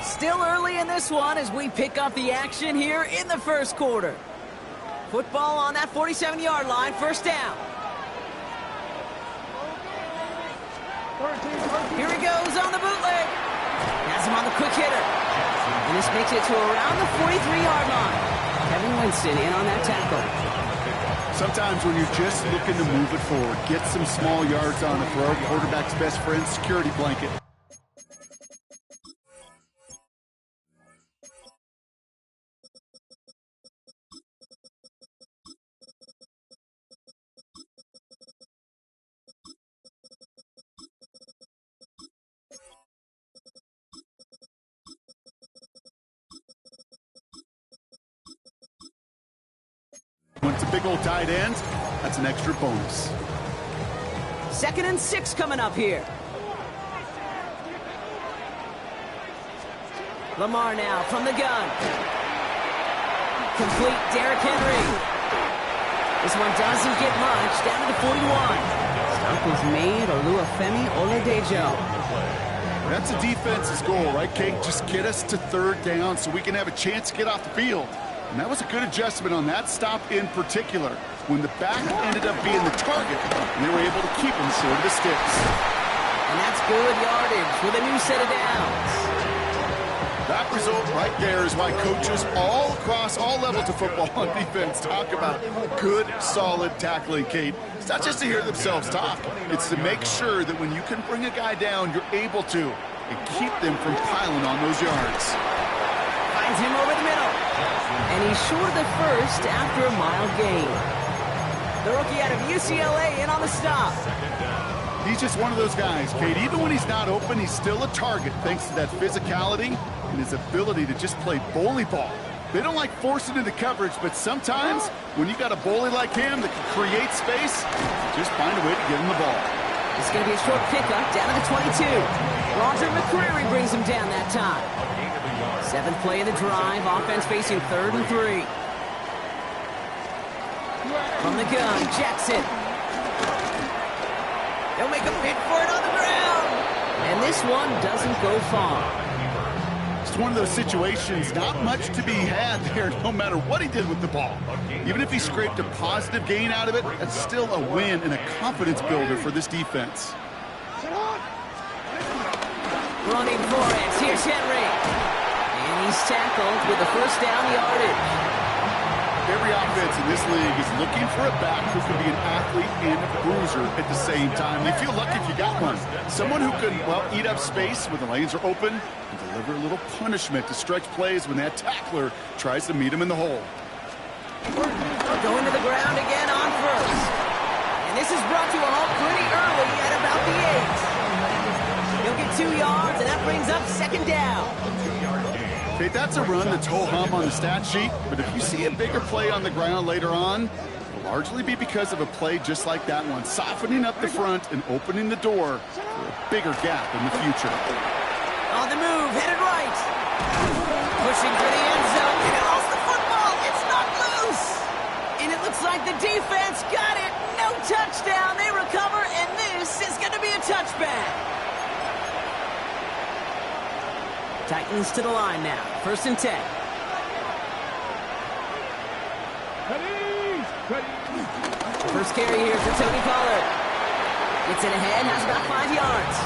Still early in this one as we pick up the action here in the first quarter. Football on that 47-yard line, first down. Here he goes on the bootleg. Has him on the quick hitter. And this makes it to around the 43-yard line. Kevin Winston in on that tackle. Sometimes when you're just looking to move it forward, get some small yards on it for our quarterback's best friend, security blanket. When it's a big old tight end, that's an extra bonus. 2nd and 6 coming up here. Lamar now from the gun. Complete Derrick Henry. This one doesn't get much. Down to the 41. Stop was made. Oluwafemi Oladejo. That's a defense's goal, right, Kate? Just get us to 3rd down so we can have a chance to get off the field. And that was a good adjustment on that stop in particular, when the back ended up being the target, and they were able to keep him short of the sticks. And that's good yardage with a new set of downs. That result right there is why coaches all across all levels of football on defense talk about good, solid tackling, Kate. It's not just to hear themselves talk. It's to make sure that when you can bring a guy down, you're able to, and keep them from piling on those yards. Finds him over the middle. And he's short of the first after a mild gain. The rookie out of UCLA in on the stop. He's just one of those guys, Kate. Even when he's not open, he's still a target thanks to that physicality and his ability to just play bully ball. They don't like forcing into coverage, but sometimes when you got a bully like him that can create space, just find a way to give him the ball. It's going to be a short pickup down to the 22. Roger McCreary brings him down that time. 7th play of the drive, offense facing 3rd and 3. From the gun, Jackson. They'll make a bid for it on the ground. And this one doesn't go far. It's one of those situations, not much to be had there, no matter what he did with the ball. Even if he scraped a positive gain out of it, that's still a win and a confidence builder for this defense. Running for it, here's Henry. And he's tackled with the first down yardage. Every offense in this league is looking for a back who can be an athlete and a bruiser at the same time. You feel lucky if you got one. Someone who can, well, eat up space when the lanes are open and deliver a little punishment to stretch plays when that tackler tries to meet him in the hole. Going to the ground again on first. And this is brought to a halt pretty early at about the 8. He'll get 2 yards, and that brings up 2nd down. Okay, that's a run that's ho-hum on the stat sheet, but if you see a bigger play on the ground later on, it'll largely be because of a play just like that one, softening up the front and opening the door for a bigger gap in the future. On the move, headed right. Pushing for the end zone. He lost the football. It's not loose. And it looks like the defense got it. No touchdown. They recover, and this is going to be a touchback. Titans to the line now. 1st and 10. First carry here for Tony Pollard. Gets it ahead, has about 5 yards.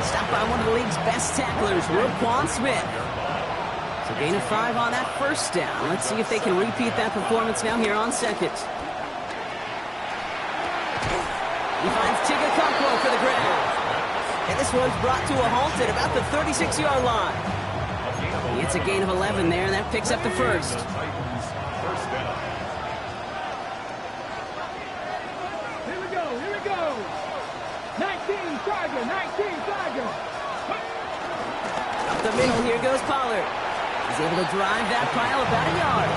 Stopped by one of the league's best tacklers, Roquan Smith. So gain of 5 on that first down. Let's see if they can repeat that performance now here on 2nd. He finds Tigger Cockrell for the ground. And this one's brought to a halt at about the 36-yard line. He gets a gain of 11 there, and that picks up the first. Here we go. 19 Tiger. Up the middle, here goes Pollard. He's able to drive that pile about a yard.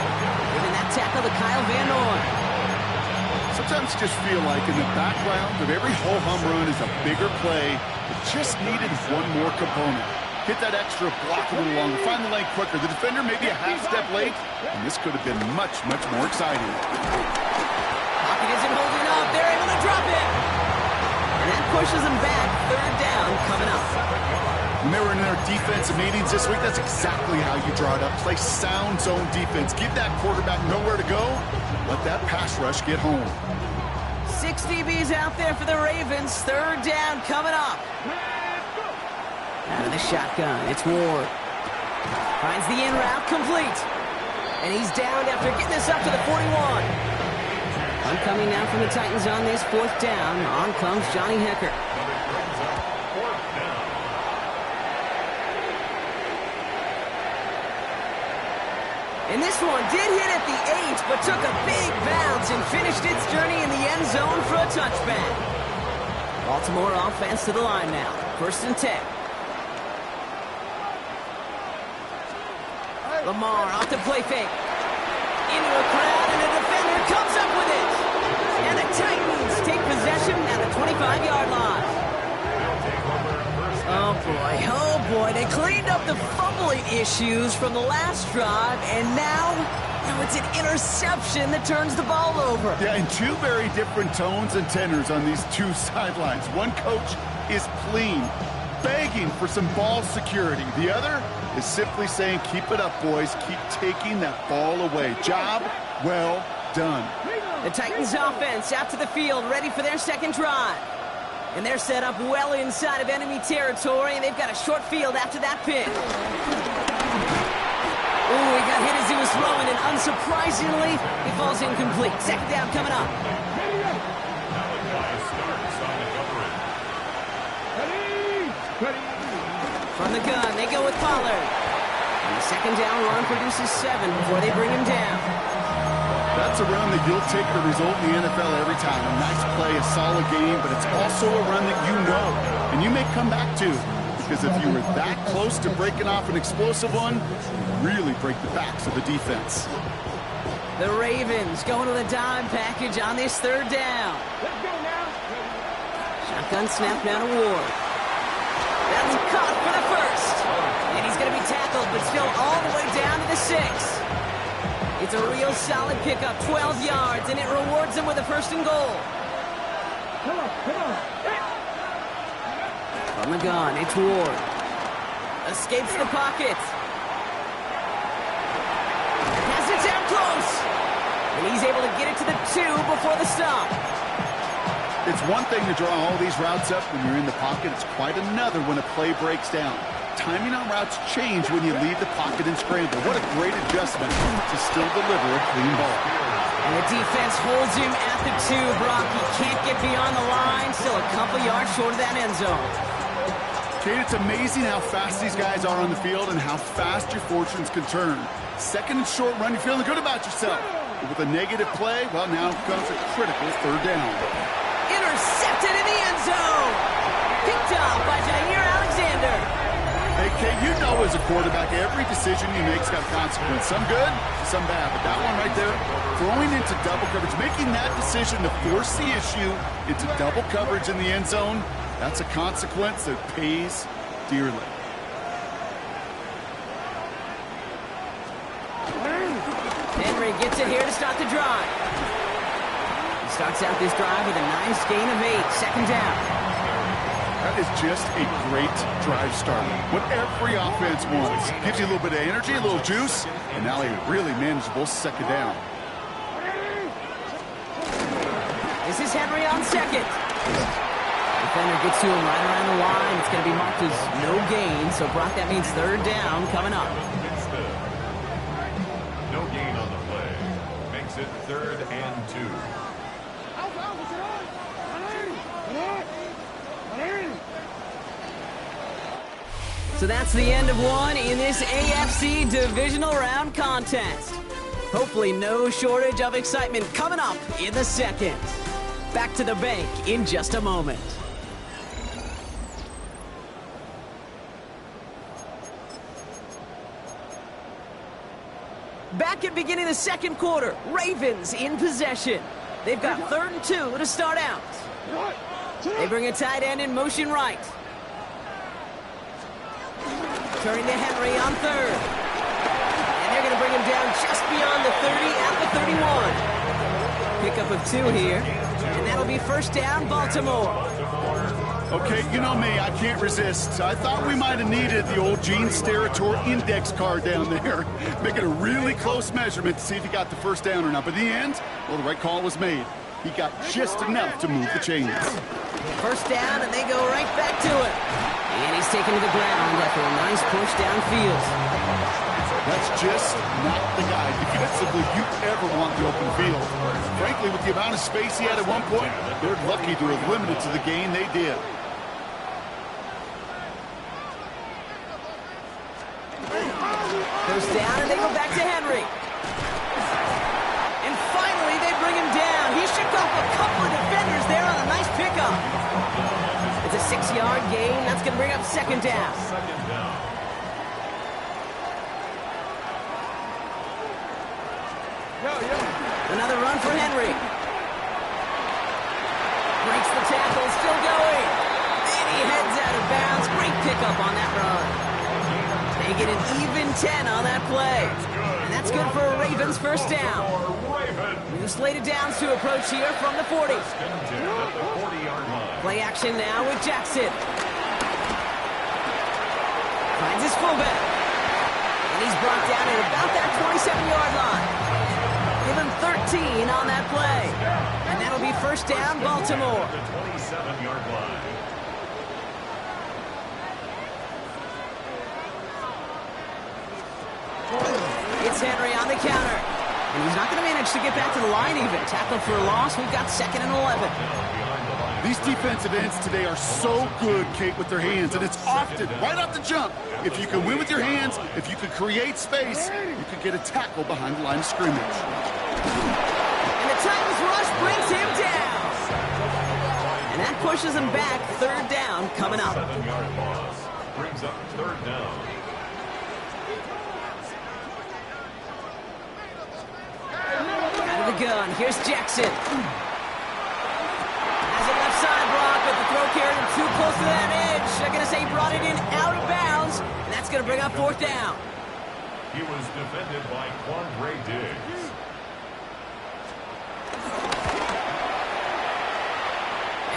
Giving that tackle to Kyle Van Noy. Sometimes you just feel like in the background of every ho-hum run is a bigger play that just needed one more component. Hit that extra block a little longer, find the lane quicker. The defender may be a half step late, and this could have been much, much more exciting. Pocket isn't holding up. They're able to drop it. And that pushes him back. 3rd down coming up. When they were in their defensive meetings this week, that's exactly how you draw it up. Play sound zone defense. Give that quarterback nowhere to go. Let that pass rush get home. 6 DBs out there for the Ravens. Third down coming up. Out of the shotgun, it's Ward. Finds the in route complete. And he's down after getting this up to the 41. Coming now from the Titans on this fourth down. On comes Johnny Hecker. And this one did hit at the 8, but took a big bounce and finished its journey in the end zone for a touchback. Baltimore offense to the line now. 1st and 10. Lamar off the play fake. Into a crowd, and the defender comes up with it. And the Titans take possession at the 25-yard line. Oh boy, they cleaned up the fumbling issues from the last drive, and now it's an interception that turns the ball over. Yeah, and two very different tones and tenors on these two sidelines. One coach is pleading, begging for some ball security. The other is simply saying, keep it up, boys. Keep taking that ball away. Job well done. The Titans offense out to the field, ready for their second drive. And they're set up well inside of enemy territory, and they've got a short field after that pick. Ooh, he got hit as he was throwing, and unsurprisingly, he falls incomplete. Second down coming up. From the gun, they go with Pollard. And the second down run produces 7 before they bring him down. That's a run that you'll take the result in the NFL every time. A nice play, a solid game, but it's also a run that you know and you may come back to. Because if you were that close to breaking off an explosive one, you really break the backs of the defense. The Ravens going to the dime package on this third down. Let's go now. Shotgun snap down to Ward. That's caught for the first. And he's going to be tackled, but still all the way down to the 6. It's a real solid pickup, 12 yards, and it rewards him with a 1st and goal. Come on. From the gun, it's Ward. Escapes the pocket. Has it down close. And he's able to get it to the 2 before the stop. It's one thing to draw all these routes up when you're in the pocket. It's quite another when a play breaks down. Timing on routes change when you leave the pocket and scramble. What a great adjustment to still deliver a clean ball. And the defense holds him at the 2, Brock. He can't get beyond the line. Still a couple yards short of that end zone. Kate, it's amazing how fast these guys are on the field and how fast your fortunes can turn. Second and short run, you're feeling good about yourself. But with a negative play, well, now comes a critical third down. Intercepted in the end zone. Picked up by Jair Alexander. Hey, Kate, you know as a quarterback, every decision you make's got a consequence. Some good, some bad. But that one right there, throwing into double coverage, making that decision to force the issue into double coverage in the end zone, that's a consequence that pays dearly. Henry gets it here to start the drive. He starts out this drive with a nice gain of 8. Second down. That is just a great drive starter. What every offense wants. Gives you a little bit of energy, a little juice, and now a really manageable second down. This is Henry on second. Defender gets to him right around the line. It's going to be marked as no gain, so Brock, that means third down coming up. No gain on the play. Makes it 3rd and 2. So that's the end of one in this AFC divisional round contest. Hopefully no shortage of excitement coming up in the second. Back to the bank in just a moment. Back at beginning of the second quarter, Ravens in possession. They've got 3rd and 2 to start out. They bring a tight end in motion right. Turning to Henry on 3rd. And they're going to bring him down just beyond the 30 at the 31. Pickup of 2 here. And that'll be 1st down, Baltimore. Okay, you know me, I can't resist. I thought we might have needed the old Gene Steratore index card down there. Making a really close measurement to see if he got the first down or not. But in the end, well, the right call was made. He got just enough to move the chains. First down, and they go right back to it. And he's taken to the ground after a nice push downfield. That's just not the guy defensively you ever want the open field. Frankly, with the amount of space he had at one point, they're lucky to have limited to the gain they did. First down, and they go back to Henry. And finally, they bring him down. He shook off a couple of defenders there on a nice pickup. It's a 6-yard gain. That's going to bring up second down. Another run for Henry. Breaks the tackle, still going. And he heads out of bounds. Great pickup on that run. They get an even 10 on that play. And that's good for a Ravens first down. New slated downs to approach here from the 40. Play action now with Jackson. Finds his fullback. And he's brought down at about that 27-yard line. Give him 13 on that play. And that'll be first down, Baltimore. 27-yard line. It's Henry on the counter. And he's not going to manage to get back to the line even. Tackled for a loss. We've got 2nd and 11. These defensive ends today are so good, Kate, with their hands, and it's often right off the jump. If you can win with your hands, if you can create space, you can get a tackle behind the line of scrimmage. And the Titans rush brings him down. And that pushes him back. 3rd down coming up. 7-yard loss. Brings up 3rd down. Out of the gun. Here's Jackson. Side block, but the throw carried him too close to that edge. They're going to say he brought it in out of bounds, and that's going to bring up 4th down. He was defended by Quandre Diggs.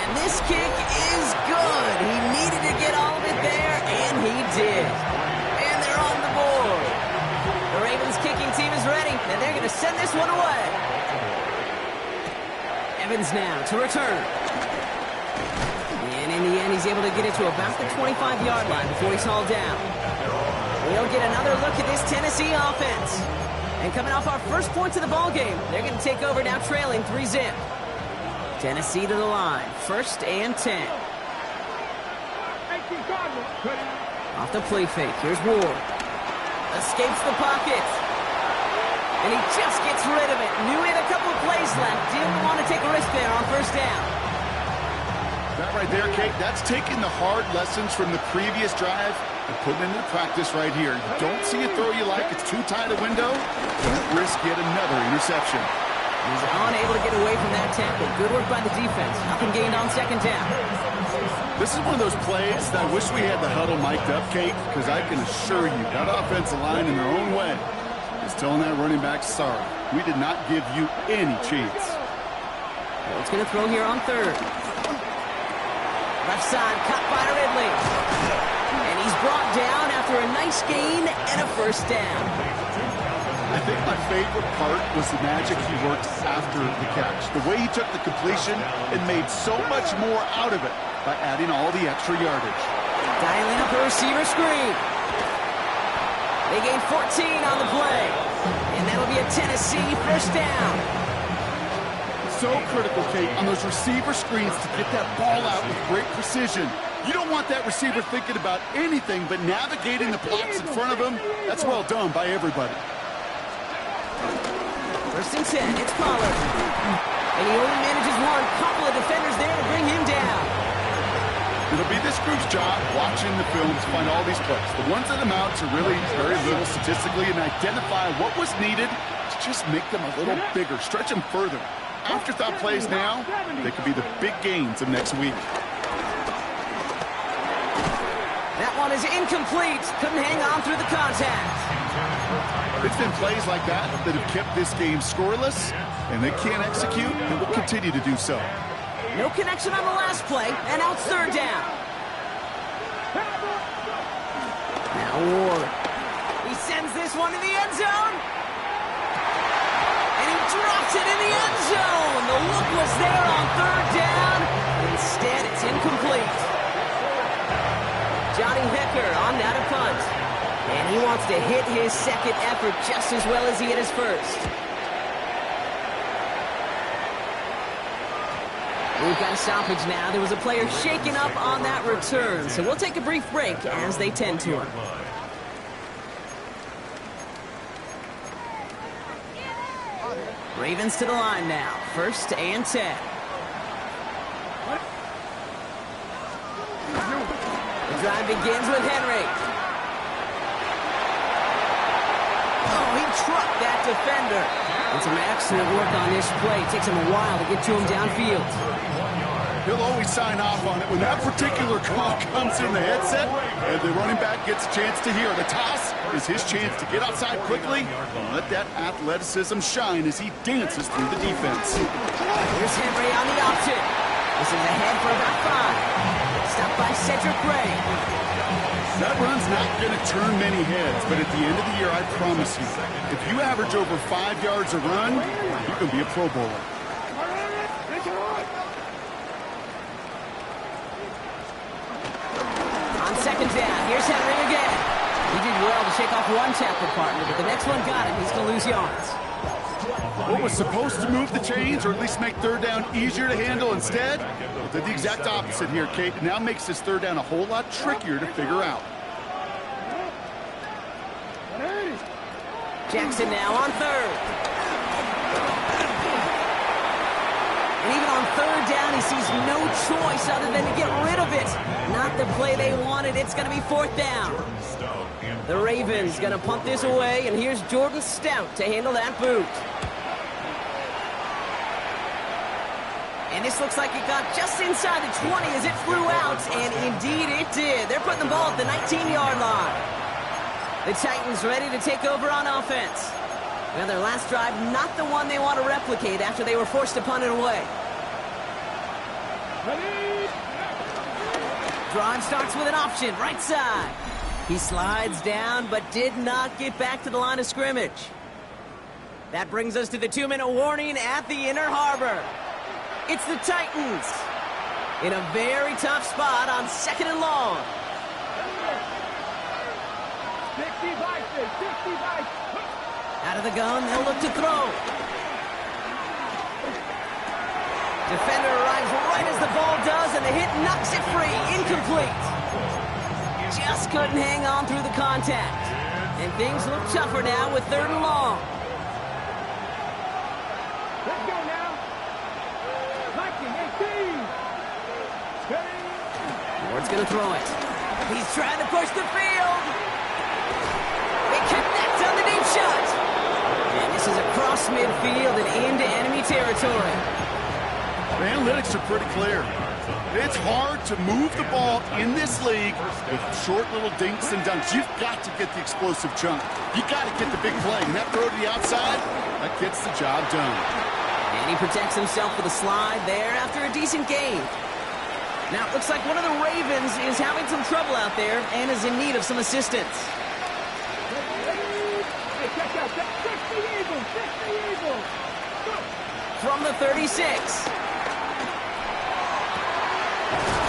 And this kick is good. He needed to get all of it there, and he did. And they're on the board. The Ravens kicking team is ready, and they're going to send this one away. Evans now to return. And in the end, he's able to get it to about the 25-yard line before he's hauled down. We'll get another look at this Tennessee offense. And coming off our first points of the ball game, they're going to take over now trailing 3-zip. Tennessee to the line, 1st and 10. Off the play fake, here's Ward. Escapes the pocket. And he just gets rid of it. Knew he had a couple of plays left. Didn't want to take a risk there on 1st down. That right there, Kate, that's taking the hard lessons from the previous drive and putting it into practice right here. You don't see a throw you like, it's too tight a window, don't risk yet another interception. He's unable to get away from that tackle. Good work by the defense. Nothing gained on 2nd down. This is one of those plays that I wish we had the huddle mic'd up, Kate, because I can assure you that offensive line in their own way is telling that running back, sorry, we did not give you any chance. Well, it's going to throw here on 3rd. Left side, cut by Ridley. And he's brought down after a nice gain and a 1st down. I think my favorite part was the magic he worked after the catch. The way he took the completion and made so much more out of it by adding all the extra yardage. Dialing up a receiver screen. They gain 14 on the play. And that'll be a Tennessee 1st down. So critical, Kate, on those receiver screens to get that ball out with great precision. You don't want that receiver thinking about anything but navigating the blocks in front of him. That's well done by everybody. 1st and 10, it's Pollard. And he only manages one. Couple of defenders there to bring him down. It'll be this group's job watching the film to find all these plays. The ones that amount to really very little statistically and identify what was needed to just make them a little bigger, stretch them further. Afterthought plays now, they could be the big gains of next week. That one is incomplete. Couldn't hang on through the contact. It's been plays like that that have kept this game scoreless, and they can't execute, and will continue to do so. No connection on the last play, and now it's third down. Now Ward. He sends this one to the end zone. And he drops it in the end zone. The look was there on third down. Instead, it's incomplete. Johnny Hecker on now to punt. And he wants to hit his second effort just as well as he hit his first. We've got a stoppage now. There was a player shaken up on that return. So we'll take a brief break as they tend to him. Ravens to the line now. 1st and 10. The drive begins with Henry. Oh, he trucked that defender. And some excellent work on this play. It takes him a while to get to him downfield. He'll always sign off on it. When that particular call comes in the headset and the running back gets a chance to hear the toss is his chance to get outside quickly and let that athleticism shine as he dances through the defense. Here's Henry on the option. This is ahead for about 5. Stopped by Cedric Gray. That run's not going to turn many heads, but at the end of the year, I promise you, if you average over 5 yards a run, you can be a Pro Bowler. On second down, here's Henry again. He did well to shake off one tackle partner, but the next one got him. He's going to lose yards. What was supposed to move the chains, or at least make third down easier to handle instead, did the exact opposite here, Kate. It now makes this third down a whole lot trickier to figure out. Jackson now on third. And even on third down, he sees no choice other than to get rid of it. Not the play they wanted. It's going to be 4th down. The Ravens going to punt this away, and here's Jordan Stout to handle that boot. And this looks like it got just inside the 20 as it flew out, and indeed it did. They're putting the ball at the 19-yard line. The Titans ready to take over on offense. Well, their last drive, not the one they want to replicate after they were forced to punt it away. Drive starts with an option, right side. He slides down, but did not get back to the line of scrimmage. That brings us to the 2-minute warning at the Inner Harbor. It's the Titans in a very tough spot on 2nd and long. 65. Out of the gun, they'll look to throw. Defender arrives right as the ball does, and the hit knocks it free. Incomplete. Just couldn't hang on through the contact. And things look tougher now with 3rd and long. Let's go now. 19, 18. Ward's going to throw it. He's trying to push the field. They connect on the deep shot. And this is across midfield and into enemy territory. The analytics are pretty clear. It's hard to move the ball in this league with short little dinks and dunks. You've got to get the explosive chunk. You've got to get the big play. And that throw to the outside, that gets the job done. And he protects himself with a slide there after a decent gain. Now, it looks like one of the Ravens is having some trouble out there and is in need of some assistance. Hey, check out that 60 Eagles. From the 36.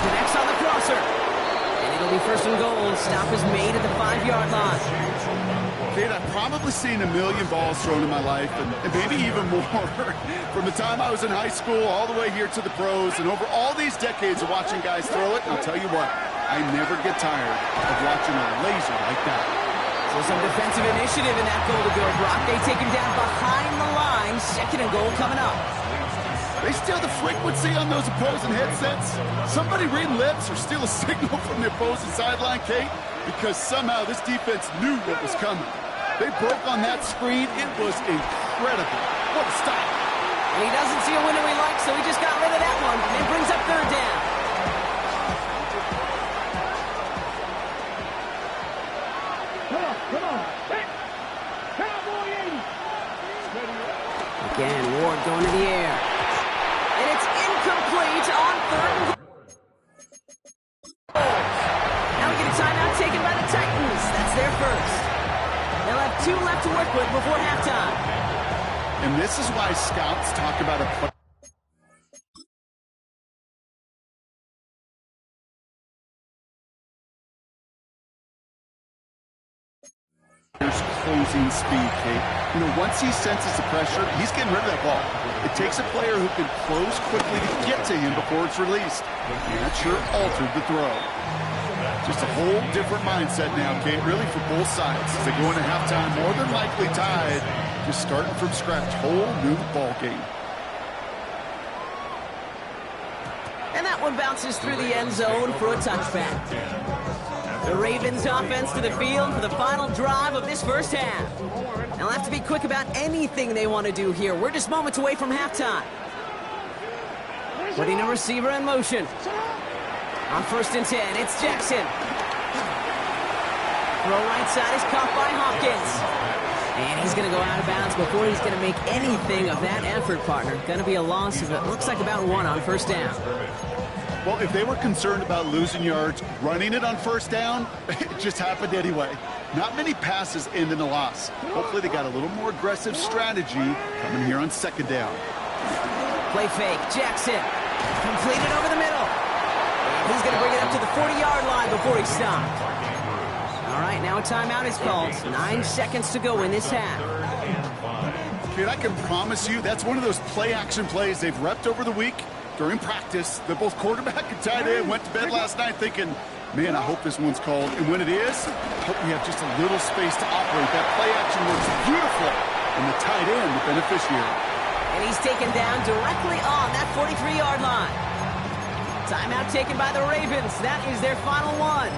Connects on the crosser. And it'll be 1st and goal. Stop is made at the 5-yard line. Kate, I've probably seen a million balls thrown in my life, and maybe even more. From the time I was in high school all the way here to the pros, and over all these decades of watching guys throw it, I'll tell you what, I never get tired of watching a laser like that. So some defensive initiative in that goal to go, Brock. They take him down behind the line. 2nd and goal coming up. They steal the frequency on those opposing headsets. Somebody read lips or steal a signal from the opposing sideline, Kate, because somehow this defense knew what was coming. They broke on that screen. It was incredible. What a stop. And he doesn't see a window he likes, so he just got rid of that one. And brings up 3rd down. Come on. Hey, Cowboy 80. Again, Ward going to the air. And it's incomplete. complete on third and goal. Now we get a timeout taken by the Titans. That's their first. They'll have 2 left to work with before halftime. And this is why scouts talk about a play. Closing speed, Kate. You know, once he senses the pressure, he's getting rid of that ball. It takes a player who can close quickly to get to him before it's released. And that sure altered the throw. Just a whole different mindset now, Kate, really for both sides. As they go into halftime, more than likely tied, just starting from scratch. Whole new ball game. And that one bounces through the end zone for a touchback. The Ravens offense to the field for the final drive of this first half. They'll have to be quick about anything they want to do here. We're just moments away from halftime. Putting a receiver in motion. On 1st and 10, it's Jackson. Throw right side is caught by Hopkins. And he's going to go out of bounds before he's going to make anything of that effort, partner. Going to be a loss of, it looks like about 1 on 1st down. Well, if they were concerned about losing yards, running it on 1st down, it just happened anyway. Not many passes end in a loss. Hopefully they got a little more aggressive strategy coming here on 2nd down. Play fake, Jackson. Completed over the middle. And he's going to bring it up to the 40-yard line before he stopped. All right, now a timeout is called. 9 seconds to go in this half. Kid, I can promise you that's one of those play-action plays they've repped over the week. During practice, they're both quarterback and tight end went to bed last night thinking, man, I hope this one's called. And when it is, I hope we have just a little space to operate. That play action works beautiful. And the tight end, the beneficiary. And he's taken down directly on that 43-yard line. Timeout taken by the Ravens. That is their final one.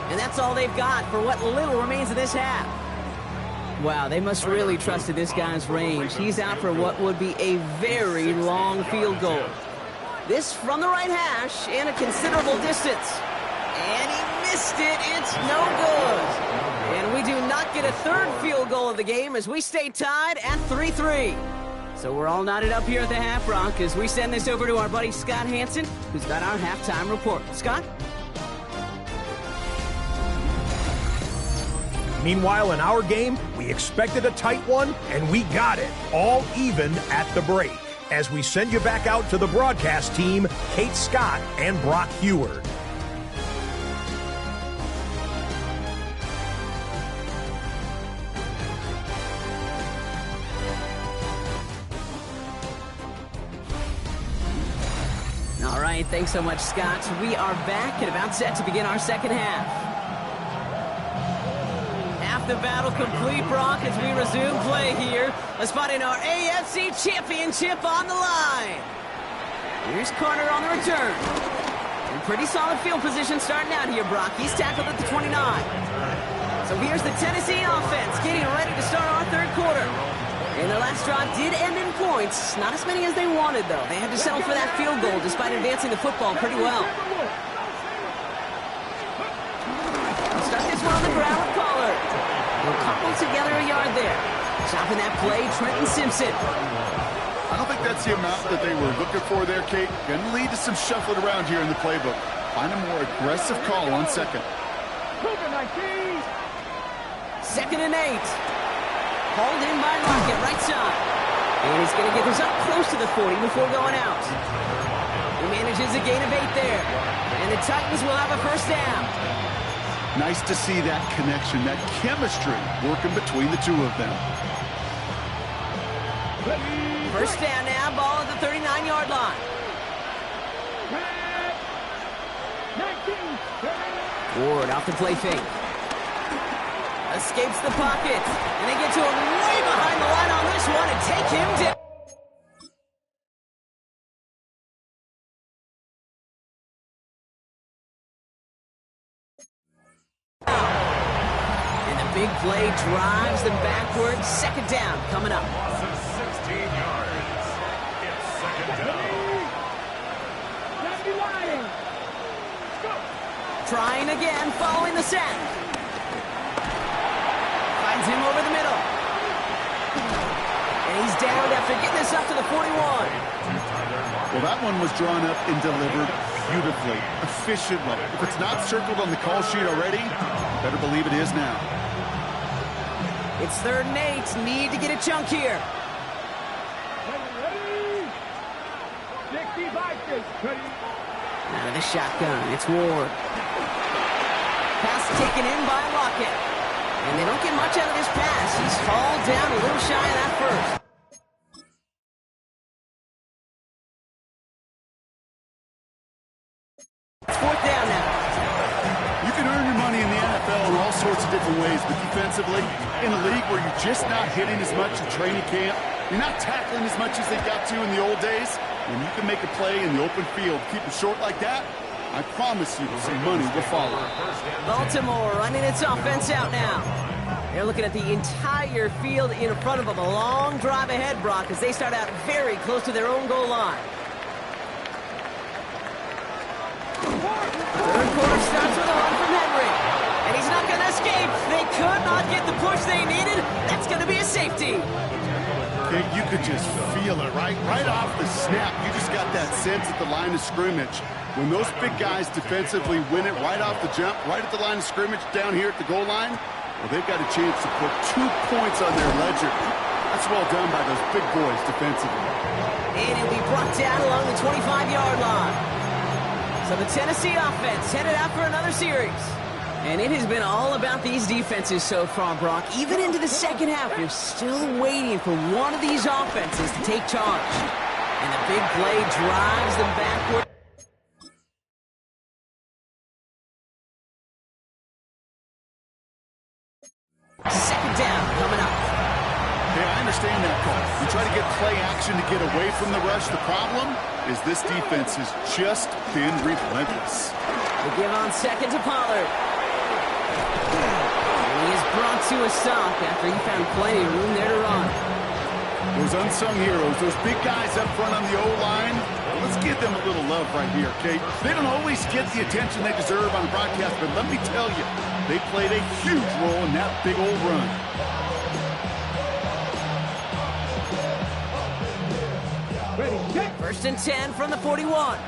And that's all they've got for what little remains of this half. Wow, they must really trusted this guy's range. He's out for what would be a very long field goal. This from the right hash in a considerable distance. And he missed it. It's no good. And we do not get a 3rd field goal of the game as we stay tied at 3-3. So we're all knotted up here at the Half Rock as we send this over to our buddy Scott Hansen, who's got our halftime report. Scott? Meanwhile, in our game, we expected a tight one, and we got it, all even at the break. As we send you back out to the broadcast team, Kate Scott and Brock Heward. All right, thanks so much, Scott. We are back and about set to begin our 2nd half. The battle complete, Brock, as we resume play here. Let's spot in our AFC Championship on the line. Here's Carter on the return. In pretty solid field position starting out here, Brock. He's tackled at the 29. So here's the Tennessee offense getting ready to start our 3rd quarter. And their last drive did end in points. Not as many as they wanted, though. They had to settle for that field goal despite advancing the football pretty well. We'll start this one on the ground with Pollard. They'll couple together a yard there. Stopping that play, Trenton Simpson. I don't think that's the amount that they were looking for there, Kate. Going to lead to some shuffling around here in the playbook. Find a more aggressive call on 2nd. 2nd and 8. Hauled in by Lockett, right side. And he's going to get this up close to the 40 before going out. He manages a gain of 8 there. And the Titans will have a 1st down. Nice to see that connection, that chemistry working between the two of them. 1st down now, ball at the 39-yard line. Ward off the play fake. Escapes the pocket. And they get to him way behind the line on this one and take him down. Big play drives them backwards. 2nd down coming up. Loss of 16 yards. It's 2nd down. Trying again, following the sack. Finds him over the middle. And he's down after getting this up to the 41. Well, that one was drawn up and delivered beautifully, efficiently. If it's not circled on the call sheet already, better believe it is now. It's 3rd and 8. Need to get a chunk here. Ready? 65 feet. Ready? Out of the shotgun, it's Ward. Pass taken in by Lockett. And they don't get much out of this pass. He's fallen down a little shy of that first. It's 4th down now. You can earn your money in the NFL in all sorts of different ways, but defensively, in a league where you're just not hitting as much in training camp, you're not tackling as much as they got to in the old days, when you can make a play in the open field, keep it short like that, I promise you some money will follow. Baltimore running its offense out now. They're looking at the entire field in front of them. A long drive ahead, Brock, as they start out very close to their own goal line. 3rd quarter starts with a run from Henry. And he's not going to escape. They could not get the push they needed. That's going to be a safety. Okay, you could just feel it, right? Right off the snap, you just got that sense at the line of scrimmage. When those big guys defensively win it right off the jump, right at the line of scrimmage down here at the goal line, well, they've got a chance to put 2 points on their ledger. That's well done by those big boys defensively. And it'll be brought down along the 25-yard line. So the Tennessee offense headed out for another series. And it has been all about these defenses so far, Brock. Even into the second half, you're still waiting for one of these offenses to take charge. And the big play drives them backward. Second down coming up. Hey, I understand that call. You try to get play action to get away from the rush. The problem is this defense has just been relentless. They give on second to Pollard. And he is brought to a stop after he found plenty of room there to run. Those unsung heroes, those big guys up front on the O-line, let's give them a little love right here, okay? They don't always get the attention they deserve on the broadcast, but let me tell you, they played a huge role in that big old run. Ready? 1st and 10 from the 41.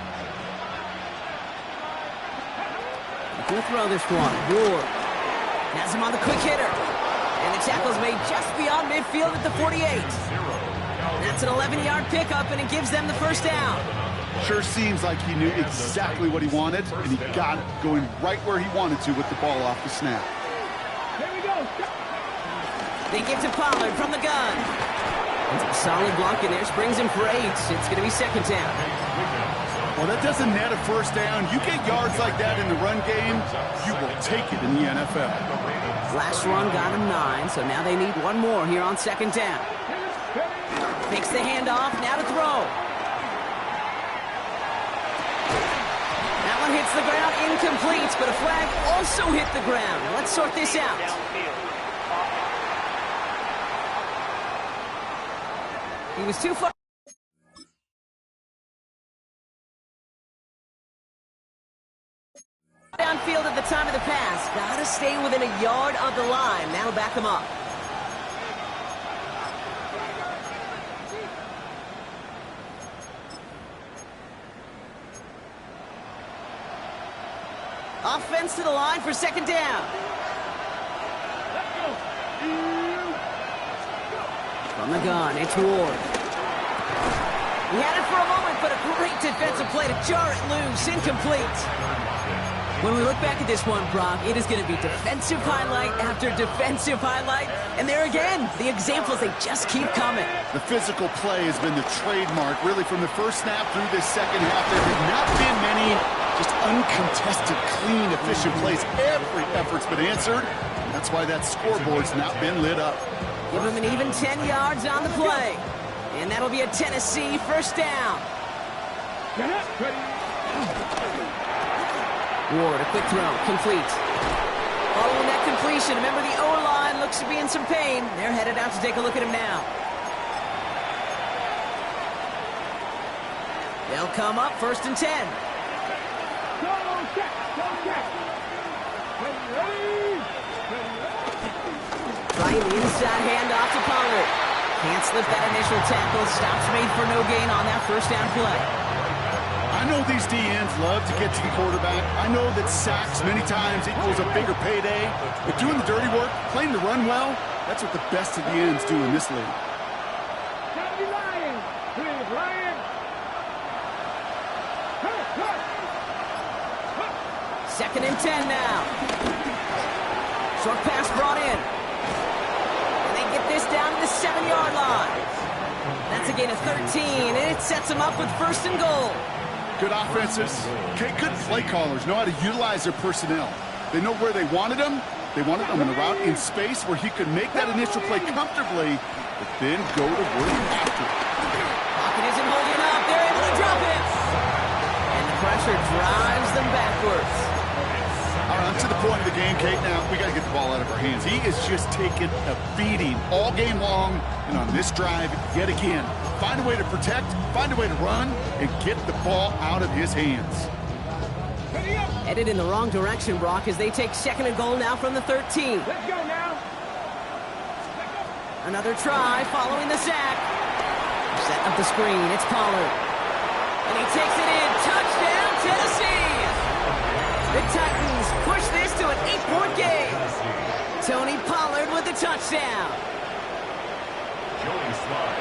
He'll throw this one. Ward has him on the quick hitter. And the tackle's made just beyond midfield at the 48. That's an 11-yard pickup, and it gives them the first down. Sure seems like he knew exactly what he wanted, and he got it going right where he wanted to with the ball off the snap. Here we go. They give to Pollard from the gun. Solid block in there, springs him for 8. It's going to be second down. Well, that doesn't net a first down. You get yards like that in the run game, you will take it in the NFL. Last run got him 9, so now they need one more here on second down. Takes the handoff, now to throw. That one hits the ground, incomplete, but a flag also hit the ground. Let's sort this out. He was too far. Downfield at the time of the pass. Gotta stay within a yard of the line. That'll back him up. Offense to the line for second down. From the gun, it's Ward. He had it for a moment, but a great defensive play to jar it loose. Incomplete. When we look back at this one, Brock, it is going to be defensive highlight after defensive highlight. And there again, the examples, they just keep coming. The physical play has been the trademark, really, from the first snap through this second half. There have not been many just uncontested, clean, efficient plays. Every effort's been answered. That's why that scoreboard's not been lit up. Give him an even 10 yards on the play. And that'll be a Tennessee first down. Ward, a quick throw, complete. Following that completion, remember the O-line looks to be in some pain. They're headed out to take a look at him now. They'll come up, 1st and 10. Trying the inside handoff to Pollard. Can't slip that initial tackle. Stops made for no gain on that first down play. I know these DNs love to get to the quarterback. I know that sacks many times equals a bigger payday. But doing the dirty work, playing the run well, that's what the best of the ends do in this league. Lion. Please, Lion. Second and 10 now. Short pass brought in. And they get this down to the 7-yard line. That's a gain of 13, and it sets them up with first and goal. Good offenses. Good play callers know how to utilize their personnel. They know where they wanted them. They wanted them in a route in space where he could make that initial play comfortably, but then go to work after it. Pocket isn't holding up. They're able to drop it. And the pressure drives them backwards. All right, to the point of the game, Kate. Now, we got to get the ball out of our hands. He is just taking a beating all game long, and on this drive, yet again, find a way to protect, find a way to run, and get the ball out of his hands. Headed in the wrong direction, Brock, as they take second and goal now from the 13. Let's go now. Another try following the sack. Setting up the screen. It's Pollard. And he takes it in. Touchdown, Tennessee! The Titans push this to an 8-point game. Tony Pollard with the touchdown.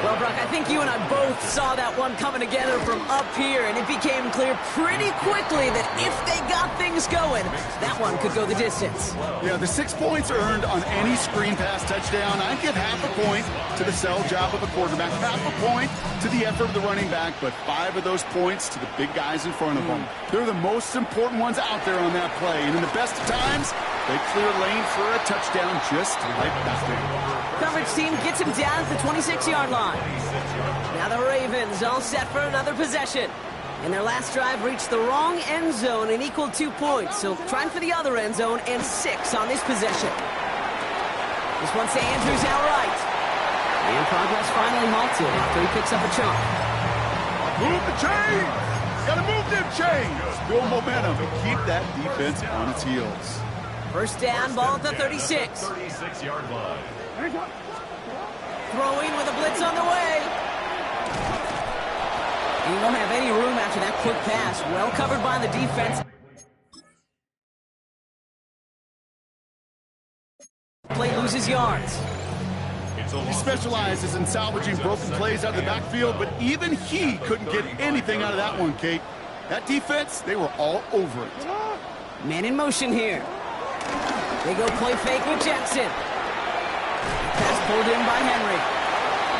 Well, Brock, I think you and I both saw that one coming together from up here, and it became clear pretty quickly that if they got things going, that one could go the distance. Yeah, the 6 points earned on any screen pass touchdown. I'd give half a point to the sell job of a quarterback, half a point to the effort of the running back, but 5 of those points to the big guys in front of them. They're the most important ones out there on that play, and in the best of times, they clear lane for a touchdown just like that. Coverage team gets him down at the 26-yard line. Now the Ravens all set for another possession. In their last drive, reached the wrong end zone and equaled 2 points. So trying for the other end zone and 6 on this possession. This one's to Andrews outright. And progress finally halted after he picks up a chunk. Move the chains! Gotta move them chains! Build momentum and keep that defense on its heels. First down, ball at the 36. 36-yard line. Throwing with a blitz on the way. He won't have any room after that quick pass. Well covered by the defense. Play loses yards. He specializes in salvaging broken plays out of the backfield, but even he couldn't get anything out of that one, Kate. That defense, they were all over it. Man in motion here. They go play fake with Jackson. Pass pulled in by Henry.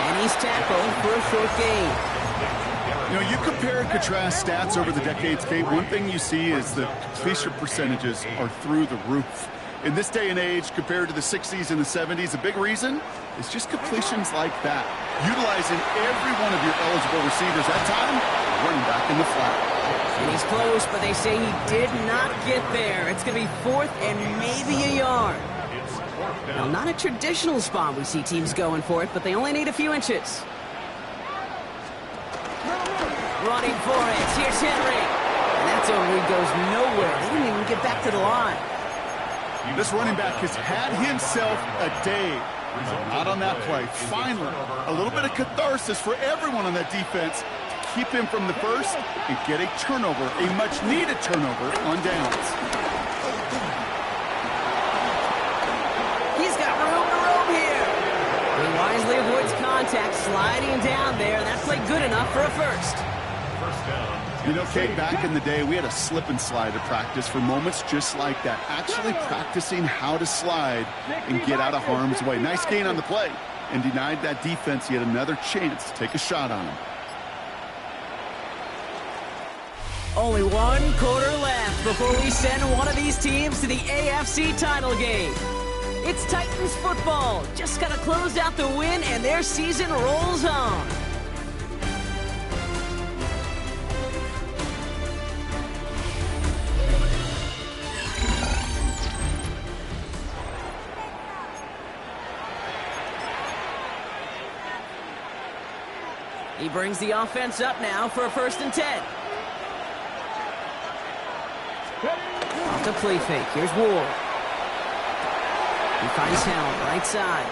And he's tackled for a short gain. You know, you compare and contrast stats over the decades, Kate. One thing you see is the completion percentages are through the roof. In this day and age, compared to the 60s and the 70s, a big reason is just completions like that. Utilizing every one of your eligible receivers that time, running back in the flat. And he's close, but they say he did not get there. It's going to be 4th and maybe a yard. Now, not a traditional spot we see teams going for it, but they only need a few inches. Running for it. Here's Henry. And that zone read goes nowhere. They didn't even get back to the line. This running back has had himself a day. Not on that play. Finally, a little bit of catharsis for everyone on that defense to keep him from the first and get a turnover, a much-needed turnover on downs. He's got room to roam here. He wisely avoids contact, sliding down there. That played good enough for a first. You know, Kate, back in the day, we had a slip and slide at practice for moments just like that. Actually practicing how to slide and get out of harm's way. Nice gain on the play and denied that defense yet another chance to take a shot on him. Only 1 quarter left before we send one of these teams to the AFC title game. It's Titans football. Just got to close out the win, and their season rolls on. He brings the offense up now for a 1st and 10. Off the play fake. Here's Ward. He finds Helm, right side.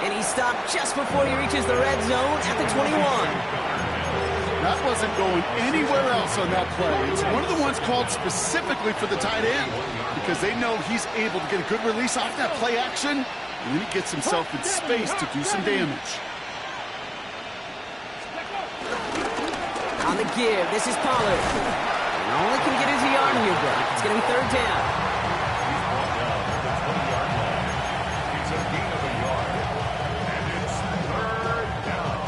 And he stopped just before he reaches the red zone at the 21. That wasn't going anywhere else on that play. It's one of the ones called specifically for the tight end because they know he's able to get a good release off that play action, and then he gets himself in space to do some damage. On the give, this is Pollard. And only can get his yard here, Brock. It's going to be third down. He's brought down at the 20-yard line. It's a gain of a yard. And it's third down.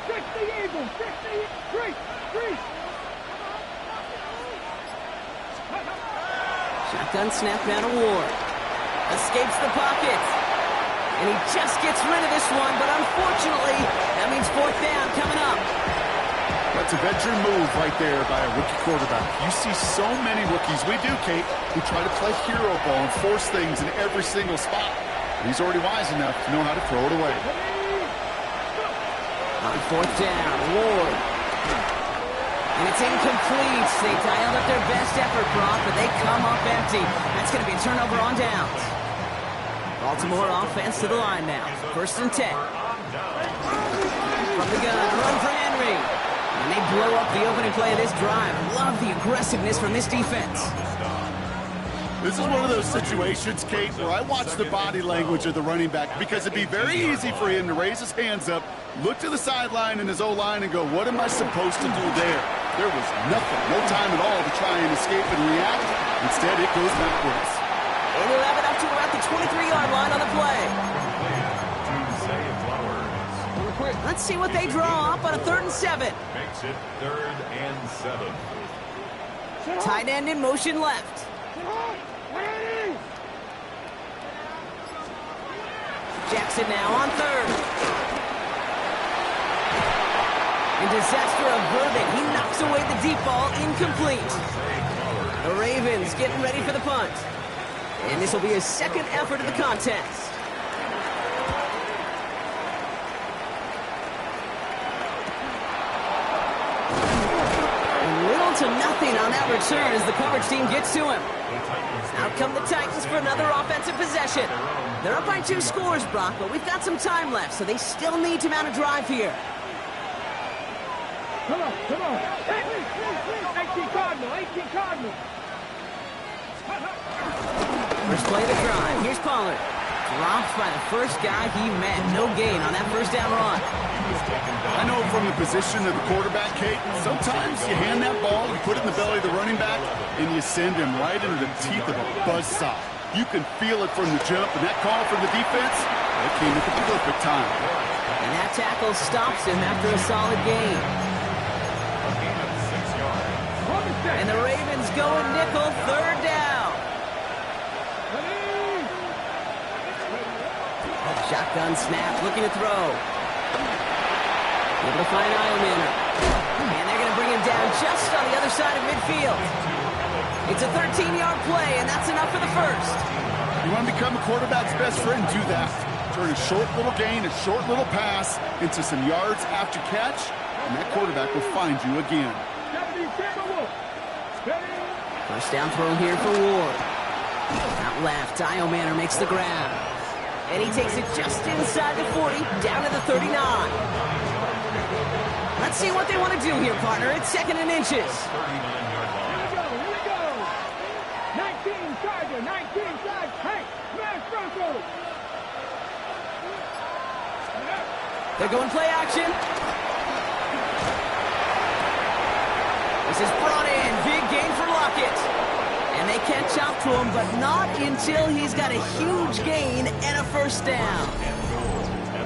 60 Eagles, 60, 3. Shotgun snap now to Ward. Escapes the pocket. And he just gets rid of this one, but unfortunately, that means fourth down coming up. That's a veteran move right there by a rookie quarterback. You see so many rookies, we do, Kate, who try to play hero ball and force things in every single spot. But he's already wise enough to know how to throw it away. On fourth down, Ward. And it's incomplete. They dialed up their best effort, Brock, but they come up empty. That's going to be a turnover on downs. Baltimore offense to the line now. First and 10. From the gun, run for Henry. And they blow up the opening play of this drive. Love the aggressiveness from this defense. This is one of those situations, Kate, where I watch the body language of the running back because it'd be very easy for him to raise his hands up, look to the sideline in his O-line and go, what am I supposed to do there? There was nothing, no time at all to try and escape and react. Instead, it goes backwards. And he'll have it up to about the 23-yard line on the play. Let's see what they draw up on a 3rd and 7. Makes it 3rd and 7. Tight end in motion left. Jackson now on 3rd. And disaster averted. He knocks away the deep ball, incomplete. The Ravens getting ready for the punt. And this will be his second effort of the contest. Little to nothing on that return as the coverage team gets to him. Out come the Titans for another offensive possession. They're up by 2 scores, Brock, but we've got some time left, so they still need to mount a drive here. Come on. 18 Cardinal. First play of the drive. Here's Pollard. Dropped by the first guy he met. No gain on that first down run. I know from the position of the quarterback, Kate, sometimes you hand that ball, you put it in the belly of the running back, and you send him right into the teeth of a buzzsaw. You can feel it from the jump, and that call from the defense, that came at the perfect time. And that tackle stops him after a solid gain. A gain of 6 yards. And the Ravens go in nickel, 3rd down. Shotgun snap, looking to throw. Able to find Eilman. And they're going to bring him down just on the other side of midfield. It's a 13-yard play, and that's enough for the first. You want to become a quarterback's best friend, do that. Turn a short little gain, a short little pass into some yards after catch, and that quarterback will find you again. First down throw here for Ward. Out left, Eilman makes the grab. And he takes it just inside the 40, down to the 39. Let's see what they want to do here, partner. It's 2nd and inches. 39-yard line. Here we go. 19 Charger, 19 flag. Hey, smash Broncos. They're going play action. This is brought in. Big gain for Lockett. And they catch up to him, but not until he's got a huge gain and a first down.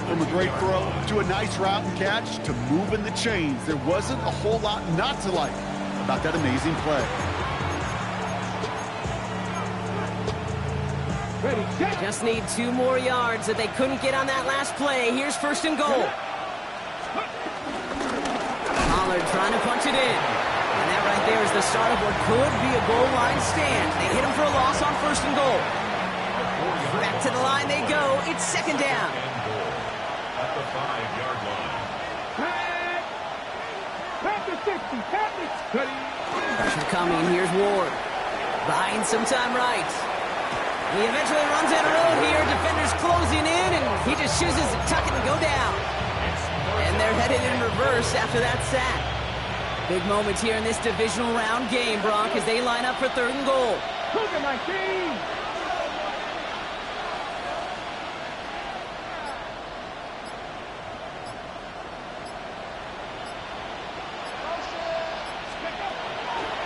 From a great throw to a nice route and catch to moving the chains, there wasn't a whole lot not to like about that amazing play. Just need 2 more yards that they couldn't get on that last play. Here's 1st and goal. Pollard trying to punch it in. And that right there is the start of what could be a goal line stand. They hit him for a loss on 1st and goal. Back to the line they go. It's 2nd down. At the 5-yard line. Pass the 60. Pressure coming. Here's Ward. Buying some time right. He eventually runs out of road here. Defenders closing in, and he just chooses to tuck it and go down. And they're headed in reverse after that sack. Big moment here in this divisional round game, Brock, as they line up for 3rd and goal. Cougar 19.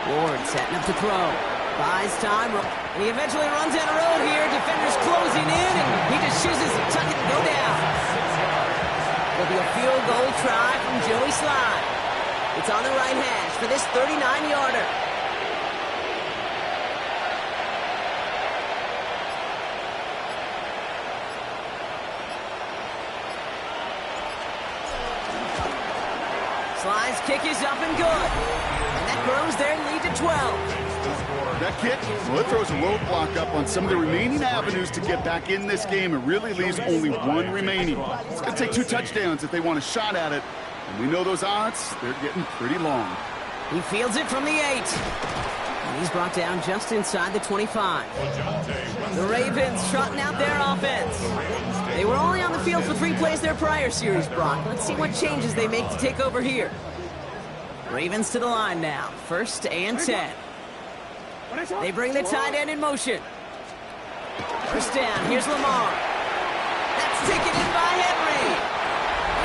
Ward setting up to throw. Buys time, and he eventually runs out of road here. Defenders closing in, and he just chooses to tuck it and go down. There'll be a field goal try from Joey Slye. It's on the right hash for this 39-yarder. Slye's kick is up and good. And that grows their lead to 12. That kick, well, it throws a roadblock up on some of the remaining avenues to get back in this game. It really leaves only one remaining. It's going to take 2 touchdowns if they want a shot at it. And we know those odds, they're getting pretty long. He fields it from the 8. And he's brought down just inside the 25. The Ravens trotting out their offense. They were only on the field for 3 plays their prior series, Brock. Let's see what changes they make to take over here. Ravens to the line now. 1st and 10. They bring the tight end in motion. 1st down. Here's Lamar. That's taken in by Henry.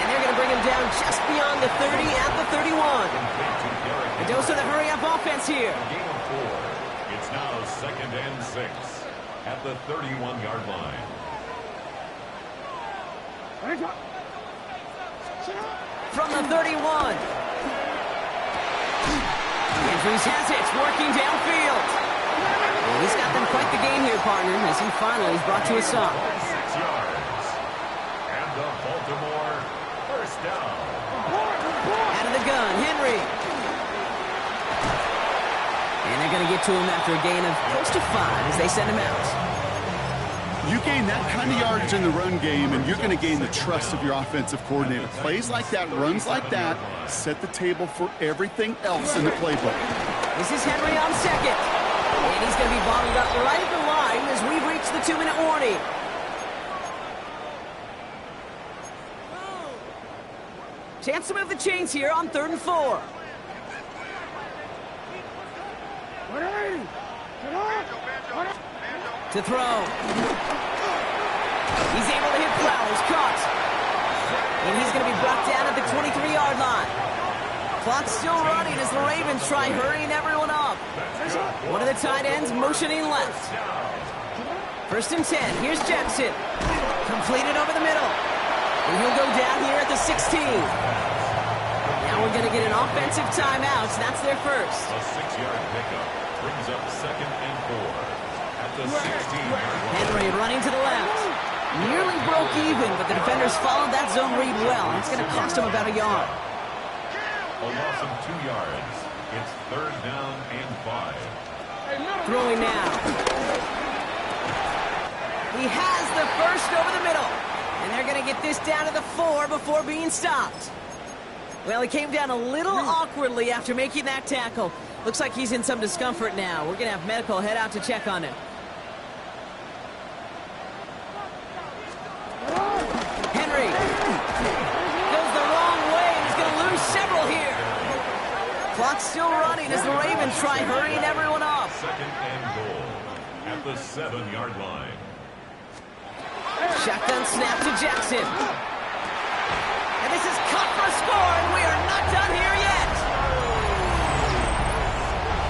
And they're going to bring him down just beyond the 30 at the 31. A dose of the hurry-up offense here. Game of 4. It's now 2nd and 6 at the 31-yard line. From the 31. Andrews has it, working downfield. Well, he's got them quite the game here, partner, as he finally is brought to a stop. 6 yards. And the Baltimore 1st down. Out of the gun, Henry. And they're going to get to him after a gain of close to 5 as they send him out. You gain that kind of yardage in the run game, and you're going to gain the trust of your offensive coordinator. Plays like that, runs like that, set the table for everything else in the playbook. This is Henry on 2nd. And he's going to be bottled up right at the line as we've reached the 2-minute warning. Chance to move the chains here on 3rd and 4. To throw. He's able to hit Flowers. Caught. And he's going to be brought down at the 23-yard line. Clock's still running as the Ravens try hurrying everyone up. One of the tight ends motioning left. 1st and 10. Here's Jackson. Completed over the middle. And he'll go down here at the 16. Now we're going to get an offensive timeout. So that's their first. A 6-yard pickup brings up 2nd and 4. The 16-yard line. Henry running to the left. Nearly broke even, but the defenders followed that zone read well, and it's going to cost him about a yard. A loss of 2 yards. It's 3rd down and 5. Throwing now. He has the first over the middle, and they're going to get this down to the 4 before being stopped. Well, he came down a little awkwardly after making that tackle. Looks like he's in some discomfort now. We're going to have medical head out to check on him. Henry goes the wrong way and he's going to lose several here. Clock's still running as the Ravens try hurrying everyone up. 2nd and goal at the 7-yard line. Shotgun snap to Jackson. And this is cut for a score, and we are not done here yet.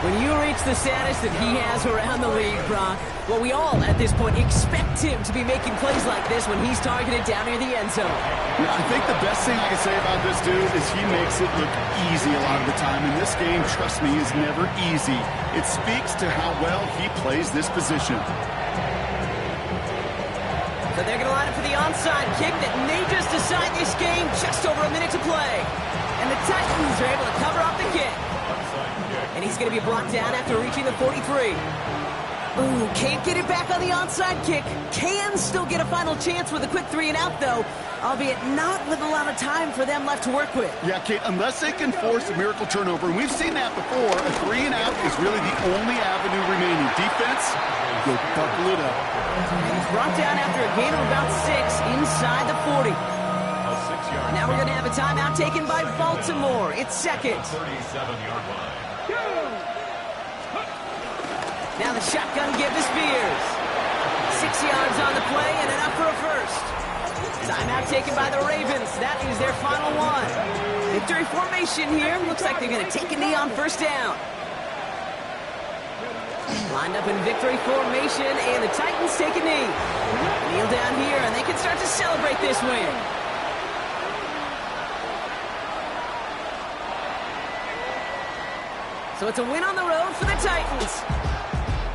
When you reach the status that he has around the league, Brock, well, we all, at this point, expect him to be making plays like this when he's targeted down near the end zone. Yeah, I think the best thing I can say about this dude is he makes it look easy a lot of the time. And this game, trust me, is never easy. It speaks to how well he plays this position. So they're going to line up for the onside kick that may just decide this game. Just over a minute to play. And the Titans are able to cover up the kick. And he's going to be brought down after reaching the 43. Ooh, can't get it back on the onside kick. Can still get a final chance with a quick 3-and-out, though, albeit not with a lot of time for them left to work with. Yeah, Kate, unless they can force a miracle turnover, and we've seen that before, a 3-and-out is really the only avenue remaining. Defense, Go buckle it up. And he's brought down after a gain of about 6 inside the 40. A 6-yard. Now we're going to have a timeout taken by Baltimore. It's second. 37-yard line. Now the shotgun give to Spears. 6 yards on the play and enough for a first. Timeout taken by the Ravens. That is their final one. Victory formation here. Looks like they're going to take a knee on first down. Lined up in victory formation, and the Titans take a knee. Kneel down here, and they can start to celebrate this win. So it's a win on the road for the Titans.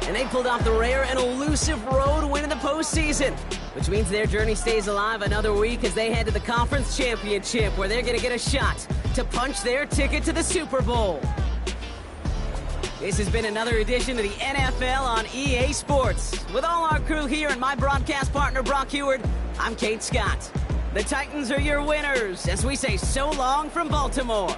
And they pulled off the rare and elusive road win in the postseason, which means their journey stays alive another week as they head to the conference championship, where they're going to get a shot to punch their ticket to the Super Bowl. This has been another edition of the NFL on EA Sports. With all our crew here and my broadcast partner, Brock Heward, I'm Kate Scott. The Titans are your winners as we say so long from Baltimore.